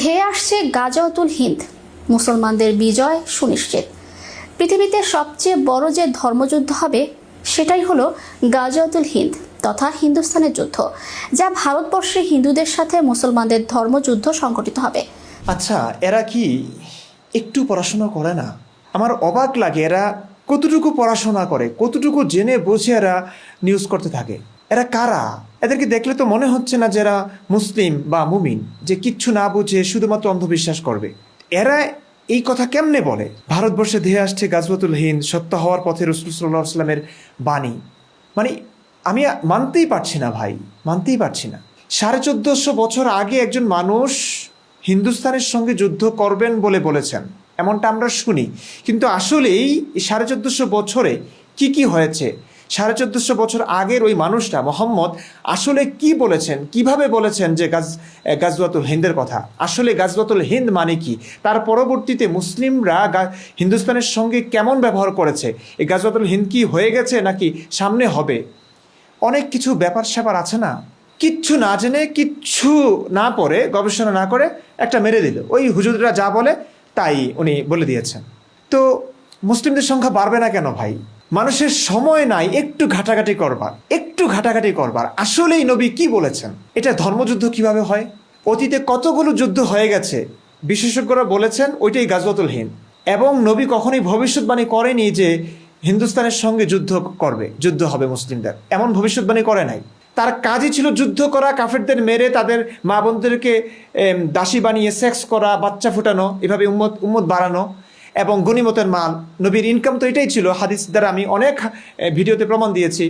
ধেয়ে আসছে গাজাওয়াতুল হিন্দ, মুসলমানদের বিজয় সুনিশ্চিত। পৃথিবীতে সবচেয়ে বড় যে ধর্মযুদ্ধ হবে সেটাই হলো গাজাওয়াতুল হিন্দ তথা হিন্দুস্তানের যুদ্ধ, যা ভারতবর্ষে হিন্দুদের সাথে মুসলমানদের ধর্মযুদ্ধ সংঘটিত হবে। আচ্ছা, এরা কি একটু পড়াশোনা করে না? আমার অবাক লাগে, এরা কতটুকু পড়াশোনা করে, কতটুকু জেনে বুঝে এরা নিউজ করতে থাকে। এরা কারা? এদেরকে দেখলে তো মনে হচ্ছে না যে এরা মুসলিম বা মুমিন, যে কিচ্ছু না বুঝে শুধুমাত্র অন্ধবিশ্বাস করবে। এরা এই কথা কেমনে বলে? ভারতবর্ষে ধেয়ে আসছে গাজওয়াতুল হিন্দ, সত্য হওয়ার পথে রাসূল সাল্লাল্লাহু আলাইহি ওয়াসাল্লামের বাণী। মানে আমি মানতেই পারছি না ভাই, মানতেই পারছি না। 1450 বছর আগে একজন মানুষ হিন্দুস্তানের সঙ্গে যুদ্ধ করবেন বলে বলেছেন, এমনটা আমরা শুনি। কিন্তু আসলেই 1450 বছরে কি কি হয়েছে, 1450 বছর আগের ওই মানুষটা মোহাম্মদ আসলে কি বলেছেন, কিভাবে বলেছেন যে গাজওয়াতুল হিন্দের কথা, আসলে গাজওয়াতুল হিন্দ মানে কি, তার পরবর্তীতে মুসলিমরা হিন্দুস্তানের সঙ্গে কেমন ব্যবহার করেছে, এই গাজওয়াতুল হিন্দ কি হয়ে গেছে নাকি সামনে হবে, অনেক কিছু ব্যাপার স্যাপার আছে না। কিচ্ছু না জেনে, কিচ্ছু না পড়ে, গবেষণা না করে একটা মেরে দিল। ওই হুজুররা যা বলে তাই উনি বলে দিয়েছেন। তো মুসলিমদের সংখ্যা বাড়বে না কেন ভাই? মানুষের সময় নাই একটু ঘাটাঘাটি করবার, একটু ঘাটাঘাটি করবার। আসলেই নবী কি বলেছেন, এটা ধর্মযুদ্ধ কিভাবে হয়, অতীতে কতগুলো যুদ্ধ হয়ে গেছে, বিশেষজ্ঞরা বলেছেন ওইটাই গাজওয়াতুল হিন্দ। এবং নবী কখনোই ভবিষ্যৎবাণী করেনি যে হিন্দুস্তানের সঙ্গে যুদ্ধ করবে, যুদ্ধ হবে মুসলিমদের, এমন ভবিষ্যৎবাণী করে নাই। তার কাজই ছিল যুদ্ধ করা, কাফেরদের মেরে তাদের মা বোনদেরকে দাসী বানিয়ে সেক্স করা, বাচ্চা ফুটানো, এভাবে উম্মত বাড়ানো এবং গনিমতের মাল। নবীর ইনকাম তো এটাই ছিল। হাদিস দ্বারা আমি অনেক ভিডিওতে প্রমাণ দিয়েছি।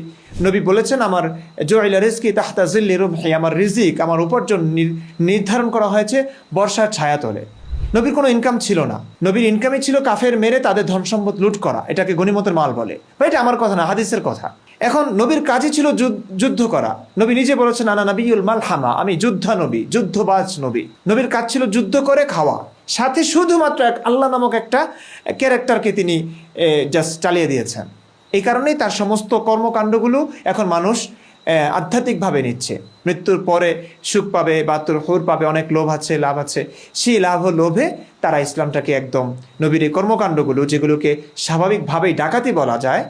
নবী বলেছেন, আমার জুইলা রিজকি তাহতা জিল্লি রুমহি, আমার রিজিক, আমার উপার্জন নির্ধারণ করা হয়েছে বর্ষার ছায়াতলে। নবীর কোনো ইনকাম ছিল না। নবীর ইনকামই ছিল কাফের মেরে তাদের ধন সম্পদ লুট করা, এটাকে গনিমতের মাল বলে। এটা আমার কথা না, হাদিসের কথা। এখন নবীর কাজই ছিল যুদ্ধ করা। নবী নিজে বলেছেন, আনা নবিয়ুল মালহামা, আমি যুদ্ধা নবী, যুদ্ধবাজ নবী। নবীর কাজ ছিল যুদ্ধ করে খাওয়া, সাথে শুধুমাত্র এক আল্লাহ নামক একটা ক্যারেক্টারকে তিনি জাস্ট চালিয়ে দিয়েছেন। এই কারণেই তার সমস্ত কর্মকাণ্ডগুলো এখন মানুষ আধ্যাত্মিকভাবে নিচ্ছে। মৃত্যুর পরে সুখ পাবে, বাতুর হুর পাবে, অনেক লোভ আছে, লাভ আছে। সেই লাভ ও লোভে তারা ইসলামটাকে একদম, নবীর এই কর্মকাণ্ডগুলো যেগুলোকে স্বাভাবিকভাবেই ডাকাতি বলা যায়,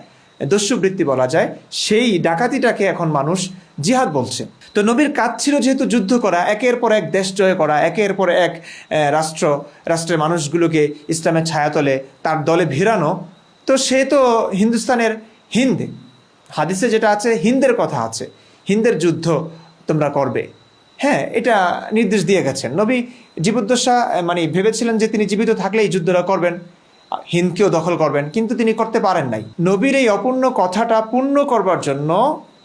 দস্যুবৃত্তি বলা যায়, সেই ডাকাতিটাকে এখন মানুষ জিহাদ বলছে। তো নবীর কাজ ছিল যেহেতু যুদ্ধ করা, একের পর এক দেশ জয় করা, একের পর এক রাষ্ট্রের মানুষগুলোকে ইসলামের ছায়াতলে তার দলে ভিড়ানো। তো সে তো হিন্দুস্তানের হিন্দ, হাদিসে যেটা আছে হিন্দের কথা আছে, হিন্দের যুদ্ধ তোমরা করবে। হ্যাঁ, এটা নির্দেশ দিয়ে গেছেন। নবী জীবদ্দশা মানে ভেবেছিলেন যে তিনি জীবিত থাকলে এই যুদ্ধটা করবেন, হিন্দকেও দখল করবেন, কিন্তু তিনি করতে পারেন নাই। নবীর এই অপূর্ণ কথাটা পূর্ণ করবার জন্য,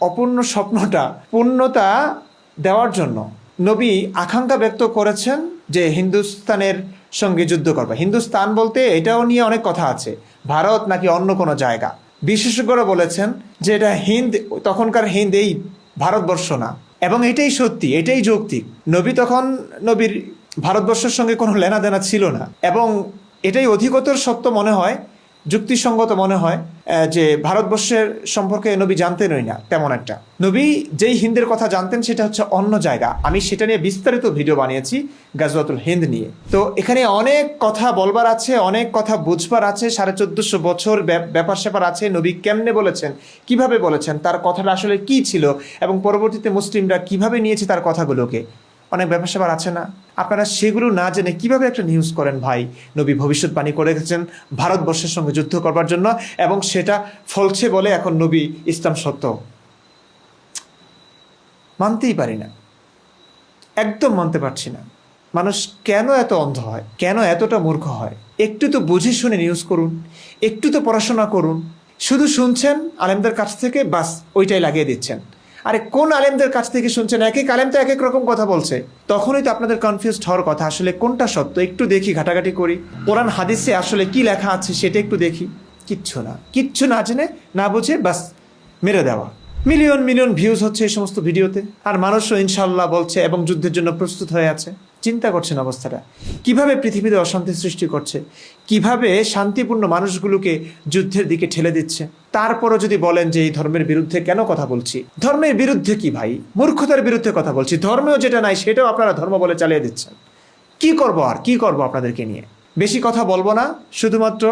অপূর্ণ স্বপ্নটা পূর্ণতা দেওয়ার জন্য নবী আকাঙ্ক্ষা ব্যক্ত করেছেন যে হিন্দুস্তানের সঙ্গে যুদ্ধ করবে। হিন্দুস্তান বলতে এটাও নিয়ে অনেক কথা আছে, ভারত নাকি অন্য কোনো জায়গা। বিশেষজ্ঞরা বলেছেন যে এটা হিন্দ, তখনকার হিন্দ এই ভারতবর্ষ না। এবং এটাই সত্যি, এটাই যৌক্তিক। নবীর ভারতবর্ষের সঙ্গে কোনো লেনাদেনা ছিল না। এবং এটাই অধিকতর সত্য মনে হয়, যুক্তিসঙ্গত মনে হয় যে ভারতবর্ষের সম্পর্কে নবী জানতেনই না তেমন একটা। নবী যেই হিন্দের কথা জানতেন সেটা হচ্ছে অন্য জায়গা। আমি সেটা নিয়ে বিস্তারিত ভিডিও বানিয়েছি গাজওয়াতুল হিন্দ নিয়ে। তো এখানে অনেক কথা বলবার আছে, অনেক কথা বুঝবার আছে। 1450 বছর ব্যাপার স্যাপার আছে। নবী কেমনে বলেছেন, কিভাবে বলেছেন, তার কথাটা আসলে কি ছিল, এবং পরবর্তীতে মুসলিমরা কিভাবে নিয়েছে তার কথাগুলোকে, অনেক ব্যাপার স্যাপার আছে না। আপনারা সেগুলো না জেনে কিভাবে একটা নিউজ করেন ভাই? নবী ভবিষ্যৎবাণী করে গেছেন ভারতবর্ষের সঙ্গে যুদ্ধ করবার জন্য, এবং সেটা ফলছে বলে এখন নবী ইসলাম সত্য। মানতেই পারি না, একদম মানতে পারছি না। মানুষ কেন এত অন্ধ হয়, কেন এতটা মূর্খ হয়? একটু তো বুঝে শুনে নিউজ করুন, একটু তো পড়াশোনা করুন। শুধু শুনছেন আলেমদের কাছ থেকে, বাস ওইটাই লাগিয়ে দিচ্ছেন। আরে কোন আলেমদের কাছ থেকে শুনছেন? এক এক আলেম তো এক এক রকম কথা বলছে। তখনই তো আপনাদের কনফিউজড হওয়ার কথা, আসলে কোনটা সত্য। একটু দেখি, ঘাটাঘাটি করি, কোরআন হাদিসে আসলে কি লেখা আছে সেটা একটু দেখি। কিচ্ছু না জেনে, না বুঝে বাস মেরে দেওয়া। মিলিয়ন মিলিয়ন ভিউজ হচ্ছে এই সমস্ত ভিডিওতে, আর মানুষও ইনশাল্লাহ বলছে এবং যুদ্ধের জন্য প্রস্তুত হয়ে আছে। চিন্তা করছেন অবস্থাটা, কিভাবে পৃথিবীতে অশান্তি সৃষ্টি করছে, কিভাবে শান্তিপূর্ণ মানুষগুলোকে যুদ্ধের দিকে ঠেলে দিচ্ছে। তারপরও যদি বলেন যে এই ধর্মের বিরুদ্ধে কেন কথা বলছি, ধর্মের বিরুদ্ধে কি ভাই? মূর্খতার বিরুদ্ধে কথা বলছি। ধর্মেও যেটা নাই সেটাও আপনারা ধর্ম বলে চালিয়ে দিচ্ছেন। কি করব আপনাদেরকে নিয়ে। বেশি কথা বলবো না, শুধুমাত্র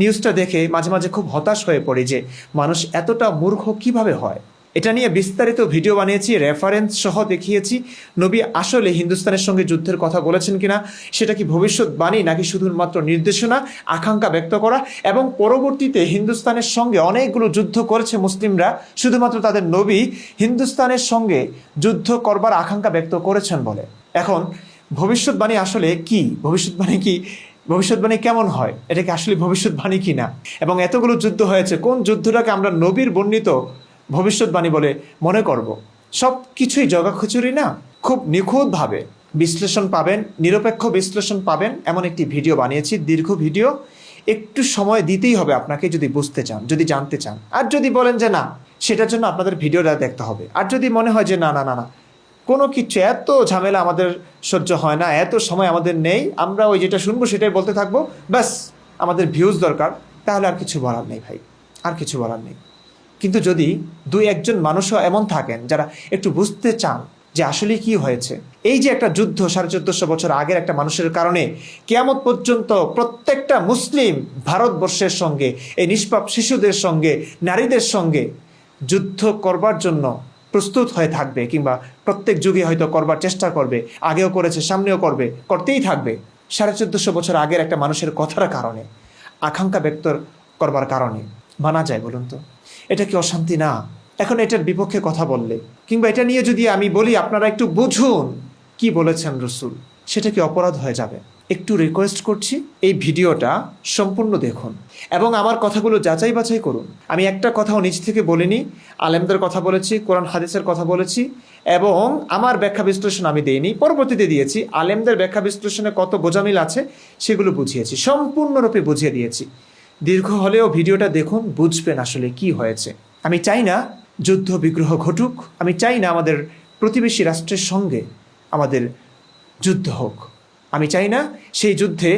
নিউজটা দেখে মাঝে মাঝে খুব হতাশ হয়ে পড়ি যে মানুষ এতটা মূর্খ কিভাবে হয়। এটা নিয়ে বিস্তারিত ভিডিও বানিয়েছি, রেফারেন্স সহ দেখিয়েছি নবী আসলে হিন্দুস্তানের সঙ্গে যুদ্ধের কথা বলেছেন কিনা, সেটা কি ভবিষ্যৎবাণী নাকি শুধুমাত্র নির্দেশনা, আকাঙ্ক্ষা ব্যক্ত করা। এবং পরবর্তীতে হিন্দুস্তানের সঙ্গে অনেকগুলো যুদ্ধ করেছে মুসলিমরা, শুধুমাত্র তাদের নবী হিন্দুস্তানের সঙ্গে যুদ্ধ করবার আকাঙ্ক্ষা ব্যক্ত করেছেন বলে। এখন ভবিষ্যৎবাণী আসলে কি, ভবিষ্যৎবাণী কেমন হয়, এটা কি আসলে ভবিষ্যৎবাণী কি না, এবং এতগুলো যুদ্ধ হয়েছে, কোন যুদ্ধটাকে আমরা নবীর বর্ণিত ভবিষ্যৎবাণী বলে মনে করব। সব কিছুই জগাখিচুড়ি না, খুব নিখুঁতভাবে বিশ্লেষণ পাবেন, নিরপেক্ষ বিশ্লেষণ পাবেন এমন একটি ভিডিও বানিয়েছি, দীর্ঘ ভিডিও। একটু সময় দিতেই হবে আপনাকে যদি বুঝতে চান, যদি জানতে চান। আর যদি বলেন যে না, সেটার জন্য আপনাদের ভিডিওটা দেখতে হবে। আর যদি মনে হয় যে না না না না কোনো কিছু, এত ঝামেলা আমাদের সহ্য হয় না, এত সময় আমাদের নেই, আমরা ওই যেটা শুনবো সেটাই বলতে থাকবো, ব্যাস আমাদের ভিউজ দরকার, তাহলে আর কিছু বলার নেই ভাই, আর কিছু বলার নেই। কিন্তু যদি দুই একজন মানুষও এমন থাকেন যারা একটু বুঝতে চান যে আসলে কি হয়েছে, এই যে একটা যুদ্ধ 1450 বছর আগের একটা মানুষের কারণে কিয়ামত পর্যন্ত প্রত্যেকটা মুসলিম ভারতবর্ষের সঙ্গে, এই নিষ্পাপ শিশুদের সঙ্গে, নারীদের সঙ্গে যুদ্ধ করবার জন্য প্রস্তুত হয়ে থাকবে, কিংবা প্রত্যেক যুগে হয়তো করবার চেষ্টা করবে, আগেও করেছে, সামনেও করবে, করতেই থাকবে। 1450 বছর আগের একটা মানুষের কথার কারণে, আকাঙ্ক্ষা ব্যক্ত করবার কারণে মানা যায় বলুন তো? এটা কি অশান্তি না? এখন এটার বিপক্ষে কথা বললে, কিংবা এটা নিয়ে যদি আমি বলি আপনারা একটু বুঝুন কি বলেছেন রসুল, সেটা কি অপরাধ হয়ে যাবে? একটু রিকোয়েস্ট করছি, এই ভিডিওটা সম্পূর্ণ দেখুন এবং আমার কথাগুলো যাচাই বাছাই করুন। আমি একটা কথাও নিজ থেকে বলিনি, আলেমদের কথা বলেছি, কোরআন হাদিসের কথা বলেছি, এবং আমার ব্যাখ্যা বিশ্লেষণ আমি দেইনি, পরবর্তীতে দিয়েছি। আলেমদের ব্যাখ্যা বিশ্লেষণে কত গোজামিল আছে সেগুলো বুঝিয়েছি, সম্পূর্ণরূপে বুঝিয়ে দিয়েছি। দীর্ঘ হলেও ভিডিওটা দেখুন, বুঝবেন আসলে কি হয়েছে। আমি চাই না যুদ্ধ বিগ্রহ ঘটুক, আমি চাই না আমাদের প্রতিবেশী রাষ্ট্রের সঙ্গে আমাদের যুদ্ধ হোক, আমি চাই না সেই যুদ্ধে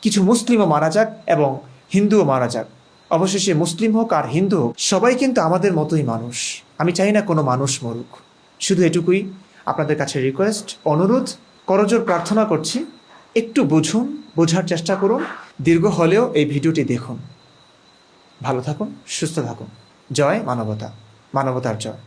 কিছু মুসলিমও মারা যাক এবং হিন্দুও মারা যাক। অবশেষে মুসলিম হোক আর হিন্দু হোক, সবাই কিন্তু আমাদের মতোই মানুষ। আমি চাই না কোনো মানুষ মরুক। শুধু এটুকুই আপনাদের কাছে রিকোয়েস্ট, অনুরোধ, করজোর প্রার্থনা করছি, একটু বুঝুন, বোঝার চেষ্টা করুন। দীর্ঘ হলেও এই ভিডিওটি দেখুন। ভালো থাকুন, সুস্থ থাকুন। জয় মানবতা, মানবতার জয়।